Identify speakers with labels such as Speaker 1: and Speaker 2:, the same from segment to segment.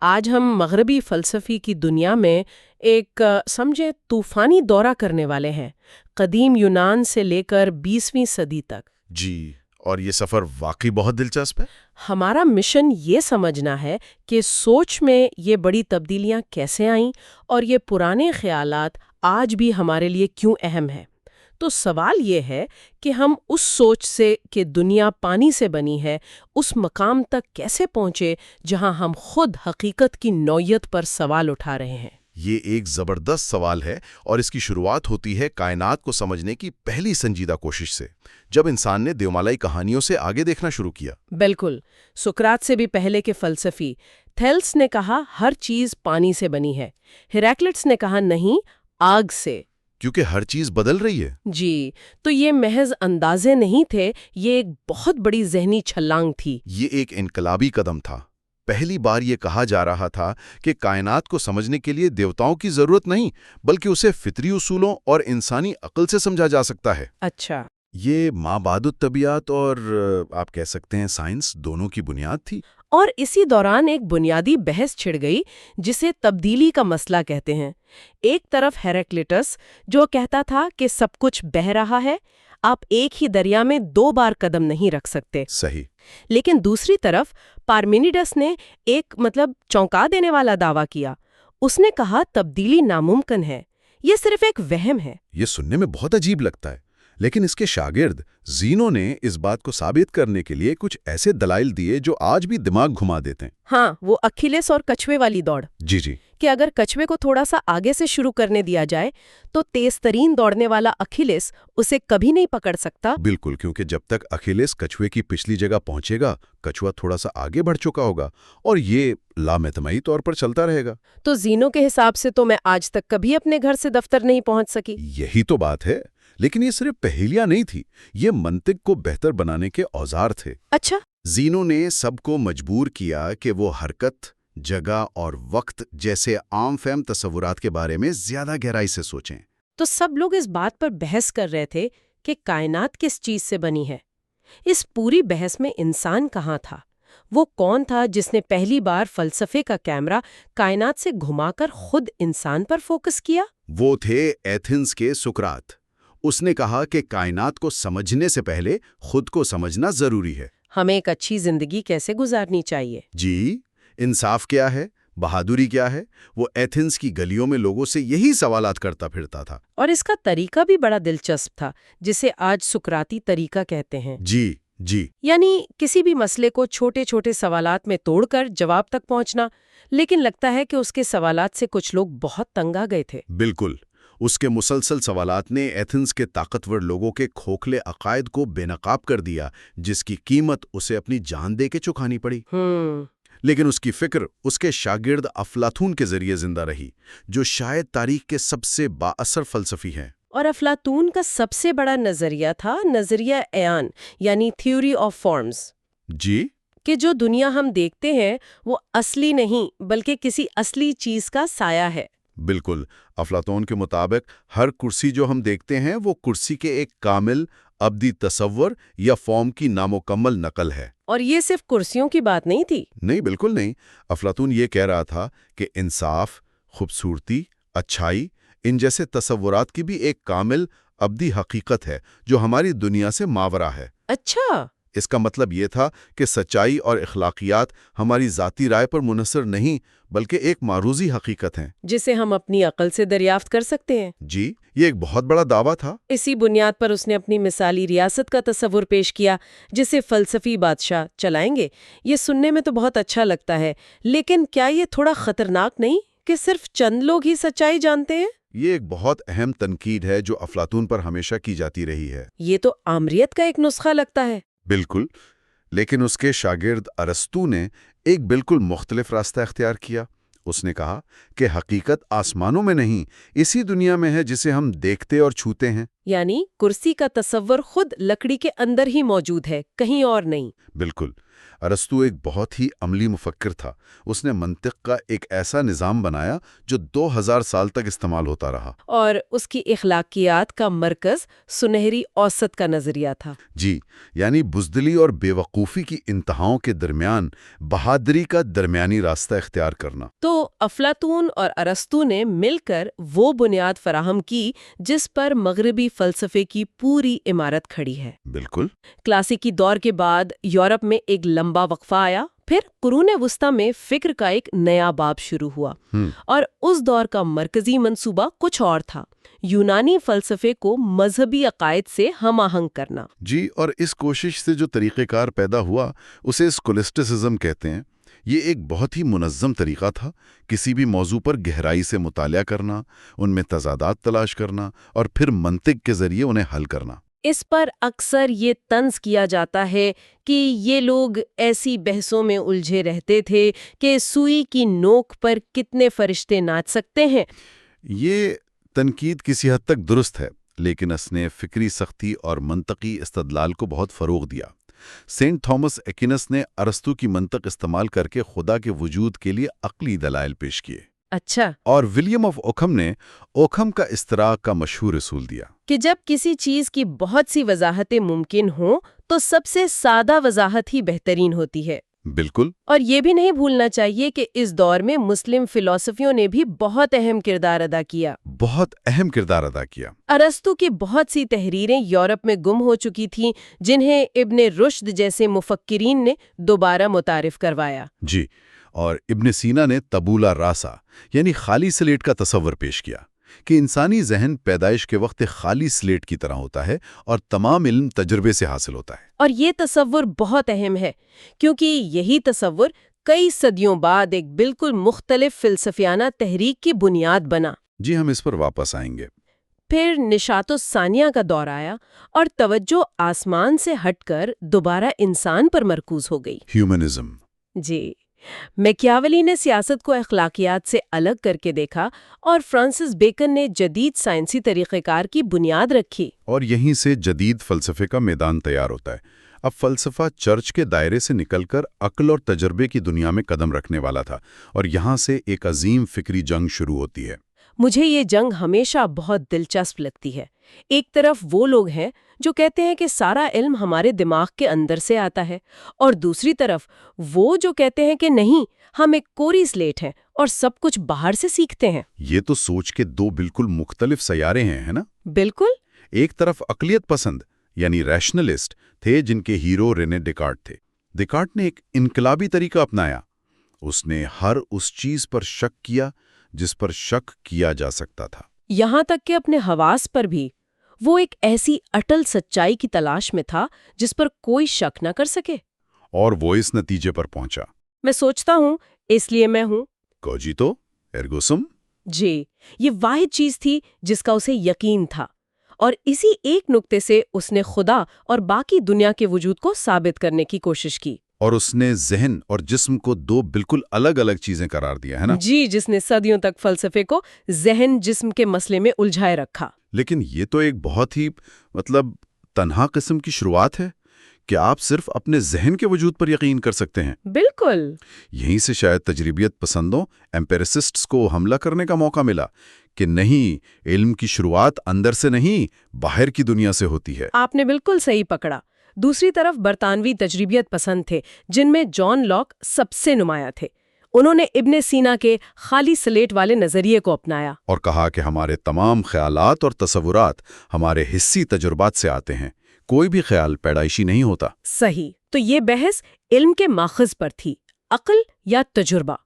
Speaker 1: آج ہم مغربی فلسفی کی دنیا میں ایک سمجھے طوفانی دورہ کرنے والے ہیں، قدیم یونان سے لے کر 20ویں صدی تک۔
Speaker 2: جی، اور یہ سفر واقعی بہت دلچسپ ہے۔
Speaker 1: ہمارا مشن یہ سمجھنا ہے کہ سوچ میں یہ بڑی تبدیلیاں کیسے آئیں اور یہ پرانے خیالات آج بھی ہمارے لیے کیوں اہم ہیں۔ تو سوال یہ ہے کہ ہم اس سوچ سے کہ دنیا پانی سے بنی ہے اس مقام تک کیسے پہنچے جہاں ہم خود حقیقت کی نوعیت پر سوال اٹھا رہے ہیں۔
Speaker 2: یہ ایک زبردست سوال ہے اور اس کی شروعات ہوتی ہے کائنات کو سمجھنے کی پہلی سنجیدہ کوشش سے، جب انسان نے دیومالائی کہانیوں سے آگے دیکھنا شروع کیا۔
Speaker 1: بالکل، سقراط سے بھی پہلے کے فلسفی تھیلس نے کہا ہر چیز پانی سے بنی ہے، ہیراکلیٹس نے کہا نہیں، آگ سے۔
Speaker 2: کیونکہ ہر چیز بدل رہی ہے۔
Speaker 1: جی، تو یہ محض اندازے نہیں تھے، یہ ایک بہت بڑی ذہنی چھلانگ تھی۔
Speaker 2: یہ ایک انقلابی قدم تھا۔ پہلی بار یہ کہا جا رہا تھا کہ کائنات کو سمجھنے کے لیے دیوتاؤں کی ضرورت نہیں، بلکہ اسے فطری اصولوں اور انسانی عقل سے سمجھا جا سکتا ہے۔
Speaker 1: اچھا،
Speaker 2: یہ مابعد الطبیعت اور آپ کہہ سکتے ہیں سائنس دونوں کی بنیاد تھی۔
Speaker 1: اور اسی دوران ایک بنیادی بحث چھڑ گئی جسے تبدیلی کا مسئلہ کہتے ہیں۔ ایک طرف ہیراکلیٹس جو کہتا تھا کہ سب کچھ بہہ رہا ہے، آپ ایک ہی دریا میں 2 بار قدم نہیں رکھ سکتے۔
Speaker 2: صحیح۔
Speaker 1: لیکن دوسری طرف پارمینیڈس نے ایک چونکا دینے والا دعویٰ کیا۔ اس نے کہا تبدیلی ناممکن ہے، یہ صرف ایک وہم ہے۔
Speaker 2: یہ سننے میں بہت عجیب لگتا ہے، لیکن اس کے شاگرد زینو نے اس بات کو ثابت کرنے کے لیے کچھ ایسے دلائل دیے جو آج بھی دماغ گھما دیتے ہیں۔
Speaker 1: ہاں، وہ اکھیلیس اور کچھوے والی دوڑ،
Speaker 2: جی
Speaker 1: کہ اگر کچھوے کو تھوڑا سا آگے سے شروع کرنے دیا جائے تو تیز ترین دوڑنے والا اکھیلیس اسے کبھی نہیں پکڑ سکتا۔
Speaker 2: بالکل، کیونکہ جب تک اکھیلیس کچھوے کی پچھلی جگہ پہنچے گا، کچھوا تھوڑا سا آگے بڑھ چکا ہوگا اور یہ لامحتمئی طور پر چلتا رہے گا۔
Speaker 1: تو زینو کے حساب سے تو میں آج تک کبھی اپنے گھر سے دفتر نہیں پہنچ سکی۔
Speaker 2: یہی تو بات ہے، لیکن یہ صرف پہیلیاں نہیں تھی، یہ منطق کو بہتر بنانے کے اوزار تھے۔
Speaker 1: اچھا،
Speaker 2: زینو نے سب کو مجبور کیا کہ وہ حرکت، جگہ اور وقت جیسے عام فہم تصورات کے بارے میں زیادہ گہرائی سے سوچیں۔
Speaker 1: تو سب لوگ اس بات پر بحث کر رہے تھے کہ کائنات کس چیز سے بنی ہے۔ اس پوری بحث میں انسان کہاں تھا؟ وہ کون تھا جس نے پہلی بار فلسفے کا کیمرہ کائنات سے گھما کر خود انسان پر فوکس کیا؟
Speaker 2: وہ تھے ایتھنز کے سقراط۔ اس نے کہا کہ کائنات کو سمجھنے سے پہلے خود کو سمجھنا ضروری ہے۔
Speaker 1: ہمیں ایک اچھی زندگی کیسے گزارنی چاہیے؟
Speaker 2: جی، انصاف کیا ہے؟ بہادری کیا ہے؟ وہ ایتھنز کی گلیوں میں لوگوں سے یہی سوالات کرتا پھرتا تھا۔
Speaker 1: اور اس کا طریقہ بھی بڑا دلچسپ تھا، جسے آج سقراطی طریقہ کہتے ہیں۔
Speaker 2: جی،
Speaker 1: یعنی کسی بھی مسئلے کو چھوٹے چھوٹے سوالات میں توڑ کر جواب تک پہنچنا، لیکن لگتا ہے کہ اس کے سوالات سے کچھ لوگ بہت تنگ آ گئے تھے۔
Speaker 2: بالکل۔ اس کے مسلسل سوالات نے ایتھنز کے طاقتور لوگوں کے کھوکھلے عقائد کو بے نقاب کر دیا، جس کی قیمت اسے اپنی جان دے کے چکانی پڑی۔ لیکن اس کی فکر اس کے شاگرد افلاطون کے ذریعے زندہ رہی، جو شاید تاریخ کے سب سے با اثر فلسفی ہیں۔
Speaker 1: اور افلاطون کا سب سے بڑا نظریہ تھا نظریہ ایان، یعنی تھیوری آف فارمز۔
Speaker 2: جی،
Speaker 1: کہ جو دنیا ہم دیکھتے ہیں وہ اصلی نہیں بلکہ کسی اصلی چیز کا سایہ ہے۔
Speaker 2: بالکل۔ افلاطون کے مطابق ہر کرسی جو ہم دیکھتے ہیں وہ کرسی کے ایک کامل ابدی تصور یا فارم کی نامکمل نقل ہے۔
Speaker 1: اور یہ صرف کرسیوں کی بات نہیں تھی۔
Speaker 2: نہیں، بالکل نہیں۔ افلاطون یہ کہہ رہا تھا کہ انصاف، خوبصورتی، اچھائی، ان جیسے تصورات کی بھی ایک کامل ابدی حقیقت ہے جو ہماری دنیا سے ماورا ہے۔
Speaker 1: اچھا،
Speaker 2: اس کا مطلب یہ تھا کہ سچائی اور اخلاقیات ہماری ذاتی رائے پر منحصر نہیں بلکہ ایک معروضی حقیقت ہیں،
Speaker 1: جسے ہم اپنی عقل سے دریافت کر سکتے ہیں۔
Speaker 2: جی، یہ ایک بہت بڑا دعویٰ تھا۔
Speaker 1: اسی بنیاد پر اس نے اپنی مثالی ریاست کا تصور پیش کیا جسے فلسفی بادشاہ چلائیں گے۔ یہ سننے میں تو بہت اچھا لگتا ہے، لیکن کیا یہ تھوڑا خطرناک نہیں کہ صرف چند لوگ ہی سچائی جانتے ہیں؟
Speaker 2: یہ ایک بہت اہم تنقید ہے جو افلاطون پر ہمیشہ کی جاتی رہی ہے۔
Speaker 1: یہ تو آمریت کا ایک نسخہ لگتا ہے۔
Speaker 2: بالکل، لیکن اس کے شاگرد ارسطو نے ایک بالکل مختلف راستہ اختیار کیا۔ اس نے کہا کہ حقیقت آسمانوں میں نہیں، اسی دنیا میں ہے جسے ہم دیکھتے اور چھوتے ہیں۔
Speaker 1: یعنی کرسی کا تصور خود لکڑی کے اندر ہی موجود ہے، کہیں اور نہیں۔
Speaker 2: بالکل۔ ارسطو ایک بہت ہی عملی مفکر تھا. اس نے منطق کا ایک ایسا نظام بنایا جو 2000 سال تک استعمال ہوتا رہا.
Speaker 1: اور اس کی اخلاقیات کا مرکز سنہری اوسط کا نظریہ تھا.
Speaker 2: جی، یعنی بزدلی اور بے وقوفی کی انتہاؤں کے درمیان بہادری کا درمیانی راستہ اختیار کرنا.
Speaker 1: تو افلاطون اور ارسطو نے مل کر وہ بنیاد فراہم کی جس پر مغربی فلسفے کی پوری عمارت کھڑی ہے.
Speaker 2: بالکل.
Speaker 1: کلاسیکی دور کے بعد یورپ میں ایک لمبا وقفہ آیا، پھر قرون وسطیٰ میں فکر کا ایک نیا باب شروع ہوا. اور اس دور کا مرکزی منصوبہ کچھ اور تھا: یونانی فلسفے کو مذہبی عقائد سے ہم آہنگ کرنا.
Speaker 2: جی، اور اس کوشش سے جو طریقہ کار پیدا ہوا اسے اسکولسٹسزم کہتے ہیں. یہ ایک بہت ہی منظم طریقہ تھا، کسی بھی موضوع پر گہرائی سے مطالعہ کرنا، ان میں تضادات تلاش کرنا اور پھر منطق کے ذریعے انہیں حل کرنا.
Speaker 1: اس پر اکثر یہ طنز کیا جاتا ہے کہ یہ لوگ ایسی بحثوں میں الجھے رہتے تھے کہ سوئی کی نوک پر کتنے فرشتے ناچ سکتے ہیں.
Speaker 2: یہ تنقید کسی حد تک درست ہے، لیکن اس نے فکری سختی اور منطقی استدلال کو بہت فروغ دیا. سینٹ تھامس ایکوینس نے ارسطو کی منطق استعمال کر کے خدا کے وجود کے لیے عقلی دلائل پیش کیے.
Speaker 1: اچھا.
Speaker 2: اور ولیم آف اوکھم نے اوکھم کا استراق کا مشہور اصول دیا
Speaker 1: کہ جب کسی چیز کی بہت سی وضاحتیں ممکن ہوں تو سب سے سادہ وضاحت ہی بہترین ہوتی ہے.
Speaker 2: بالکل.
Speaker 1: اور یہ بھی نہیں بھولنا چاہیے کہ اس دور میں مسلم فلسفیوں نے بھی بہت اہم کردار ادا کیا. ارسطو کی بہت سی تحریریں یورپ میں گم ہو چکی تھیں، جنہیں ابن رشد جیسے مفکرین نے دوبارہ متعارف کروایا.
Speaker 2: جی، اور ابن سینا نے طبولہ راسا یعنی خالی سلیٹ کا تصور پیش کیا کہ انسانی ذہن پیدائش کے وقت خالی سلیٹ کی طرح ہوتا ہے اور تمام علم تجربے سے حاصل ہوتا ہے.
Speaker 1: اور یہ تصور بہت اہم ہے کیونکہ یہی تصور کئی صدیوں بعد ایک بالکل مختلف فلسفیانہ تحریک کی بنیاد بنا.
Speaker 2: جی، ہم اس پر واپس آئیں گے.
Speaker 1: پھر نشاط الثانیہ کا دور آیا اور توجہ آسمان سے ہٹ کر دوبارہ انسان پر مرکوز ہو گئی.
Speaker 2: ہیومنزم.
Speaker 1: جی، میکیاولی نے سیاست کو اخلاقیات سے الگ کر کے دیکھا اور فرانسس بیکن نے جدید سائنسی طریقہ کار کی بنیاد رکھی.
Speaker 2: اور یہیں سے جدید فلسفے کا میدان تیار ہوتا ہے. اب فلسفہ چرچ کے دائرے سے نکل کر عقل اور تجربے کی دنیا میں قدم رکھنے والا تھا، اور یہاں سے ایک عظیم فکری جنگ شروع ہوتی ہے.
Speaker 1: مجھے یہ جنگ ہمیشہ بہت دلچسپ لگتی ہے. ایک طرف وہ لوگ ہیں جو کہتے ہیں کہ سارا علم ہمارے دماغ کے اندر سے آتا ہے، اور دوسری طرف وہ جو کہتے ہیں کہ نہیں، ہم ایک کوری سلیٹ ہیں اور سب کچھ باہر سے سیکھتے ہیں.
Speaker 2: یہ تو سوچ کے دو بالکل مختلف سیارے ہیں، ہے نا؟
Speaker 1: بالکل.
Speaker 2: ایک طرف عقلیت پسند یعنی ریشنلسٹ تھے جن کے ہیرو رینے ڈیکارٹ تھے. ڈیکارٹ نے ایک انقلابی طریقہ اپنایا. اس نے ہر اس چیز پر شک کیا جس پر شک کیا جا سکتا تھا،
Speaker 1: یہاں تک کہ اپنے حواس پر بھی. وہ ایک ایسی اٹل سچائی کی تلاش میں تھا جس پر کوئی شک نہ کر سکے.
Speaker 2: اور وہ اس نتیجے پر پہنچا.
Speaker 1: میں سوچتا ہوں اس لیے میں ہوں.
Speaker 2: کوجیتو ایرگو سم.
Speaker 1: جی، یہ واحد چیز تھی جس کا اسے یقین تھا، اور اسی ایک نقطے سے اس نے خدا اور باقی دنیا کے وجود کو ثابت کرنے کی کوشش کی.
Speaker 2: اور اس نے ذہن اور جسم کو دو بالکل الگ الگ چیزیں قرار دیا، ہے نا؟
Speaker 1: جی، جس نے صدیوں تک فلسفے کو ذہن جسم کے مسئلے میں الجھائے رکھا.
Speaker 2: لیکن یہ تو ایک بہت ہی تنہا قسم کی شروعات ہے کہ آپ صرف اپنے ذہن کے وجود پر یقین کر سکتے ہیں.
Speaker 1: بالکل.
Speaker 2: یہیں سے شاید تجربیت پسندوں ایمپیریسسٹس کو حملہ کرنے کا موقع ملا کہ نہیں، علم کی شروعات اندر سے نہیں، باہر کی دنیا سے ہوتی ہے.
Speaker 1: آپ نے بالکل صحیح پکڑا. دوسری طرف برطانوی تجربیت پسند تھے جن میں جان لاک سب سے نمایاں تھے. انہوں نے ابن سینا کے خالی سلیٹ والے نظریے کو اپنایا
Speaker 2: اور کہا کہ ہمارے تمام خیالات اور تصورات ہمارے حسی تجربات سے آتے ہیں، کوئی بھی خیال پیدائشی نہیں ہوتا.
Speaker 1: صحیح. تو یہ بحث علم کے ماخذ پر تھی، عقل یا تجربہ.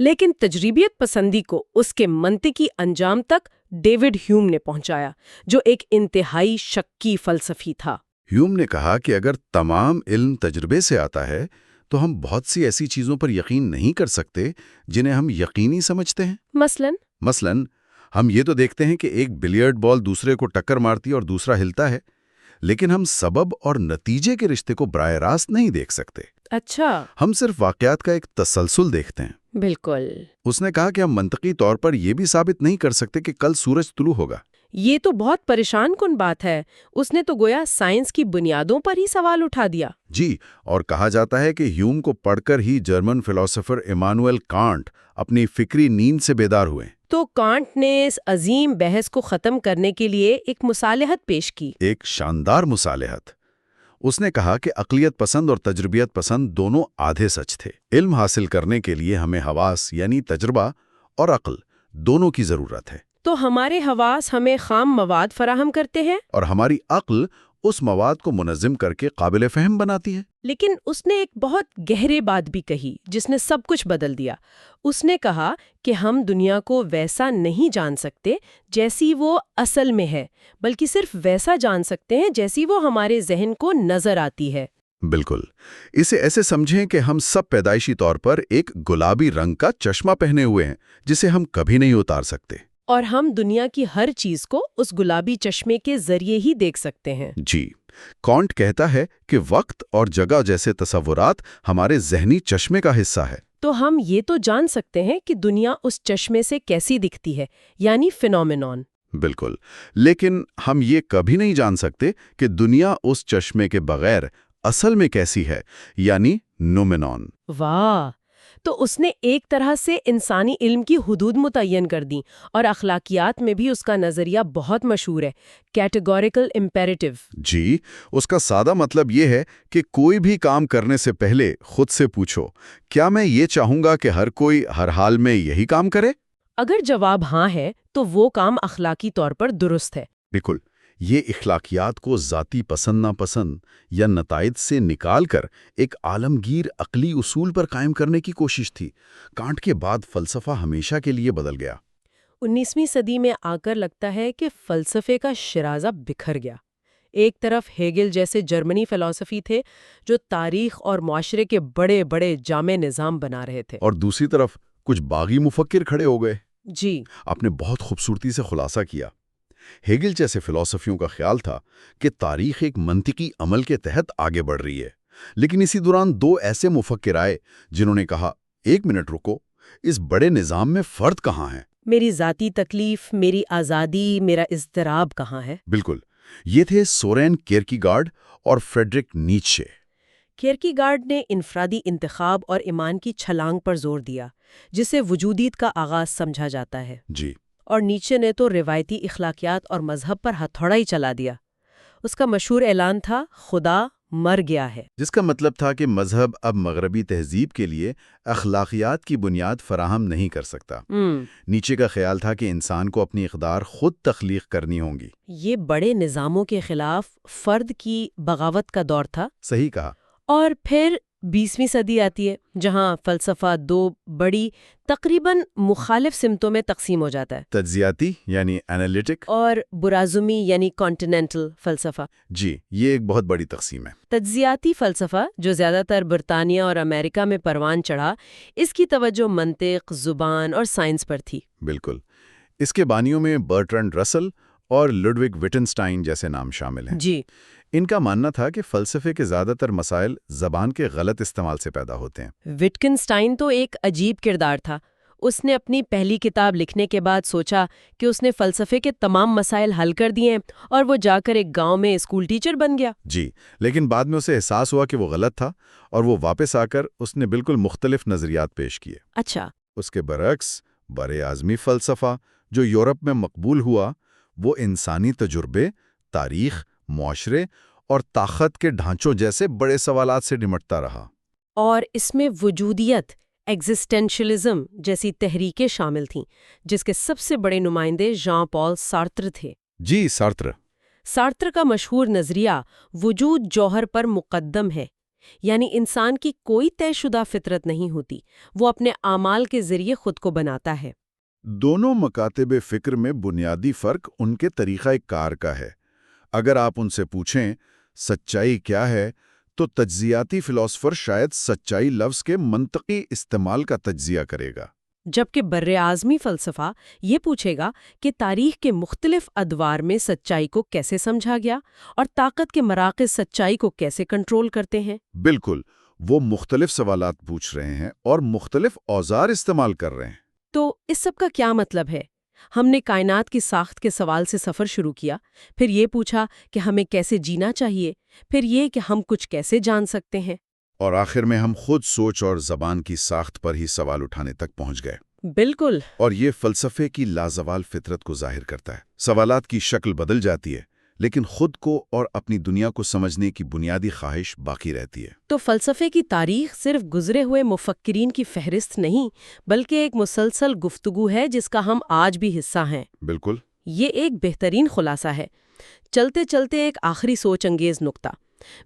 Speaker 1: لیکن تجربیت پسندی کو اس کے منطقی انجام تک ڈیوڈ ہیوم نے پہنچایا، جو ایک انتہائی شکی فلسفی تھا.
Speaker 2: ہیوم نے کہا کہ اگر تمام علم تجربے سے آتا ہے تو ہم بہت سی ایسی چیزوں پر یقین نہیں کر سکتے جنہیں ہم یقینی سمجھتے ہیں. مثلاً ہم یہ تو دیکھتے ہیں کہ ایک بلیئرڈ بال دوسرے کو ٹکر مارتی اور دوسرا ہلتا ہے، لیکن ہم سبب اور نتیجے کے رشتے کو براہ راست نہیں دیکھ سکتے.
Speaker 1: اچھا.
Speaker 2: ہم صرف واقعات کا ایک تسلسل دیکھتے ہیں.
Speaker 1: بالکل.
Speaker 2: اس نے کہا کہ ہم منطقی طور پر یہ بھی ثابت نہیں کر سکتے کہ کل سورج طلوع ہوگا.
Speaker 1: یہ تو بہت پریشان کن بات ہے. اس نے تو گویا سائنس کی بنیادوں پر ہی سوال اٹھا دیا.
Speaker 2: جی، اور کہا جاتا ہے کہ ہیوم کو پڑھ کر ہی جرمن فلسفر ایمانوئل کانٹ اپنی فکری نیند سے بیدار ہوئے.
Speaker 1: تو کانٹ نے اس عظیم بحث کو ختم کرنے کے لیے ایک مصالحت پیش کی.
Speaker 2: ایک شاندار مصالحت. اس نے کہا کہ عقلیت پسند اور تجربیت پسند دونوں آدھے سچ تھے. علم حاصل کرنے کے لیے ہمیں حواس یعنی تجربہ اور عقل دونوں کی ضرورت ہے.
Speaker 1: تو ہمارے حواس ہمیں خام مواد فراہم کرتے ہیں
Speaker 2: اور ہماری عقل اس مواد کو منظم کر کے قابل فہم بناتی ہے.
Speaker 1: لیکن اس نے ایک بہت گہرے بات بھی کہی جس نے سب کچھ بدل دیا. اس نے کہا کہ ہم دنیا کو ویسا نہیں جان سکتے جیسی وہ اصل میں ہے، بلکہ صرف ویسا جان سکتے ہیں جیسی وہ ہمارے ذہن کو نظر آتی ہے.
Speaker 2: بالکل. اسے ایسے سمجھیں کہ ہم سب پیدائشی طور پر ایک گلابی رنگ کا چشمہ پہنے ہوئے ہیں جسے ہم کبھی نہیں اتار سکتے.
Speaker 1: اور ہم دنیا کی ہر چیز کو اس گلابی چشمے کے ذریعے ہی دیکھ سکتے ہیں.
Speaker 2: جی، کانٹ کہتا ہے کہ وقت اور جگہ جیسے تصورات ہمارے ذہنی چشمے کا حصہ ہے.
Speaker 1: تو ہم یہ تو جان سکتے ہیں کہ دنیا اس چشمے سے کیسی دکھتی ہے، یعنی فینومینون.
Speaker 2: بالکل. لیکن ہم یہ کبھی نہیں جان سکتے کہ دنیا اس چشمے کے بغیر اصل میں کیسی ہے، یعنی نومینون.
Speaker 1: واہ! تو اس نے ایک طرح سے انسانی علم کی حدود متعین کر دیں، اور اخلاقیات میں بھی اس کا نظریہ بہت مشہور ہے، کیٹیگوریکل امپیریٹیو.
Speaker 2: جی، اس کا سادہ مطلب یہ ہے کہ کوئی بھی کام کرنے سے پہلے خود سے پوچھو، کیا میں یہ چاہوں گا کہ ہر کوئی ہر حال میں یہی کام کرے؟
Speaker 1: اگر جواب ہاں ہے تو وہ کام اخلاقی طور پر درست ہے.
Speaker 2: بالکل. یہ اخلاقیات کو ذاتی پسند ناپسند یا نتائج سے نکال کر ایک عالمگیر عقلی اصول پر قائم کرنے کی کوشش تھی. کانٹ کے بعد فلسفہ ہمیشہ کے لیے بدل گیا.
Speaker 1: 19ویں صدی میں آ کر لگتا ہے کہ فلسفے کا شرازہ بکھر گیا. ایک طرف ہیگل جیسے جرمنی فلسفی تھے جو تاریخ اور معاشرے کے بڑے بڑے جامع نظام بنا رہے تھے،
Speaker 2: اور دوسری طرف کچھ باغی مفکر کھڑے ہو گئے.
Speaker 1: جی،
Speaker 2: آپ نے بہت خوبصورتی سے خلاصہ کیا. ہیگل جیسے فلسفیوں کا خیال تھا کہ تاریخ ایک منطقی عمل کے تحت آگے بڑھ رہی ہے. لیکن اسی دوران دو ایسے مفکر آئے جنہوں نے کہا، ایک منٹ رکو، اس بڑے نظام میں فرد کہاں ہے؟
Speaker 1: میری ذاتی تکلیف، میری آزادی، میرا اضطراب کہاں ہے؟
Speaker 2: بالکل. یہ تھے سورین کیرکیگارڈ اور فریڈرک نیچے.
Speaker 1: کیرکیگارڈ نے انفرادی انتخاب اور ایمان کی چھلانگ پر زور دیا، جسے وجودیت کا آغاز سمجھا جاتا ہے.
Speaker 2: جی.
Speaker 1: اور نیچے نے تو روایتی اخلاقیات اور مذہب پر ہتھوڑا ہی چلا دیا. اس کا مشہور اعلان تھا، خدا مر گیا ہے،
Speaker 2: جس کا مطلب تھا کہ مذہب اب مغربی تہذیب کے لیے اخلاقیات کی بنیاد فراہم نہیں کر سکتا. نیچے کا خیال تھا کہ انسان کو اپنی اقدار خود تخلیق کرنی ہوں گی.
Speaker 1: یہ بڑے نظاموں کے خلاف فرد کی بغاوت کا دور تھا.
Speaker 2: صحیح کہا.
Speaker 1: اور پھر 20ویں صدی آتی ہے جہاں فلسفہ دو بڑی تقریباً مخالف سمتوں میں تقسیم ہو جاتا ہے.
Speaker 2: تجزیاتی یعنی انالیٹک
Speaker 1: اور برازمی یعنی کانٹیننٹل فلسفہ.
Speaker 2: جی، یہ ایک بہت بڑی تقسیم ہے.
Speaker 1: تجزیاتی فلسفہ جو زیادہ تر برطانیہ اور امریکہ میں پروان چڑھا، اس کی توجہ منطق، زبان اور سائنس پر تھی.
Speaker 2: بالکل. اس کے بانیوں میں برٹرنڈ رسل اور لڈوگ وٹنسٹائن جیسے نام شامل ہیں.
Speaker 1: جی.
Speaker 2: ان کا ماننا تھا کہ فلسفے کے زیادہ تر مسائل زبان کے غلط استعمال سے پیدا ہوتے ہیں.
Speaker 1: وٹکنسٹائن تو ایک عجیب کردار تھا. اس نے اپنی پہلی کتاب لکھنے کے بعد سوچا کہ اس نے فلسفے کے تمام مسائل حل کر دیے ہیں، اور وہ جا کر ایک گاؤں میں اسکول ٹیچر بن گیا.
Speaker 2: جی، لیکن بعد میں اسے احساس ہوا کہ وہ غلط تھا، اور وہ واپس آ کر اس نے بالکل مختلف نظریات پیش کیے.
Speaker 1: اچھا.
Speaker 2: اس کے برعکس بر اعظمی فلسفہ جو یورپ میں مقبول ہوا، وہ انسانی تجربے، تاریخ، معاشرے اور طاقت کے ڈھانچوں جیسے بڑے سوالات سے نمٹتا رہا.
Speaker 1: اور اس میں وجودیت، ایگزسٹینشلزم جیسی تحریکیں شامل تھیں، جس کے سب سے بڑے نمائندے ژان پال سارتر تھے.
Speaker 2: جی، سارتر.
Speaker 1: سارتر کا مشہور نظریہ وجود جوہر پر مقدم ہے، یعنی انسان کی کوئی طے شدہ فطرت نہیں ہوتی، وہ اپنے اعمال کے ذریعے خود کو بناتا ہے.
Speaker 2: دونوں مکاتب فکر میں بنیادی فرق ان کے طریقہ کار کا ہے. اگر آپ ان سے پوچھیں سچائی کیا ہے، تو تجزیاتی فلسفر شاید سچائی لفظ کے منطقی استعمال کا تجزیہ کرے گا،
Speaker 1: جبکہ بر اعظمی فلسفہ یہ پوچھے گا کہ تاریخ کے مختلف ادوار میں سچائی کو کیسے سمجھا گیا اور طاقت کے مراکز سچائی کو کیسے کنٹرول کرتے ہیں.
Speaker 2: بالکل. وہ مختلف سوالات پوچھ رہے ہیں اور مختلف اوزار استعمال کر رہے ہیں.
Speaker 1: تو اس سب کا کیا مطلب ہے؟ ہم نے کائنات کی ساخت کے سوال سے سفر شروع کیا، پھر یہ پوچھا کہ ہمیں کیسے جینا چاہیے، پھر یہ کہ ہم کچھ کیسے جان سکتے ہیں،
Speaker 2: اور آخر میں ہم خود سوچ اور زبان کی ساخت پر ہی سوال اٹھانے تک پہنچ گئے۔
Speaker 1: بالکل۔
Speaker 2: اور یہ فلسفے کی لازوال فطرت کو ظاہر کرتا ہے۔ سوالات کی شکل بدل جاتی ہے، لیکن خود کو اور اپنی دنیا کو سمجھنے کی بنیادی خواہش باقی رہتی ہے۔
Speaker 1: تو فلسفے کی تاریخ صرف گزرے ہوئے مفکرین کی فہرست نہیں، بلکہ ایک مسلسل گفتگو ہے جس کا ہم آج بھی حصہ ہیں۔
Speaker 2: بالکل۔
Speaker 1: یہ ایک بہترین خلاصہ ہے۔ چلتے چلتے ایک آخری سوچ انگیز نکتہ۔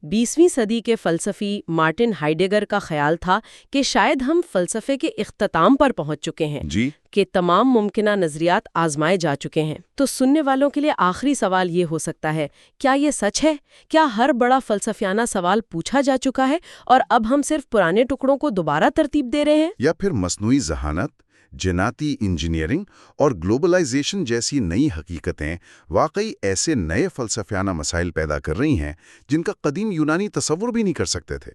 Speaker 1: 20ویں صدی کے فلسفی مارٹن ہائیڈگر کا خیال تھا کہ شاید ہم فلسفے کے اختتام پر پہنچ چکے ہیں،
Speaker 2: جی،
Speaker 1: کہ تمام ممکنہ نظریات آزمائے جا چکے ہیں۔ تو سننے والوں کے لیے آخری سوال یہ ہو سکتا ہے، کیا یہ سچ ہے؟ کیا ہر بڑا فلسفیانہ سوال پوچھا جا چکا ہے اور اب ہم صرف پرانے ٹکڑوں کو دوبارہ ترتیب دے رہے ہیں؟
Speaker 2: یا پھر مصنوعی ذہانت، جیناتی انجینئرنگ اور گلوبلائزیشن جیسی نئی حقیقتیں واقعی ایسے نئے فلسفیانہ مسائل پیدا کر رہی ہیں جن کا قدیم یونانی تصور بھی نہیں کر سکتے تھے؟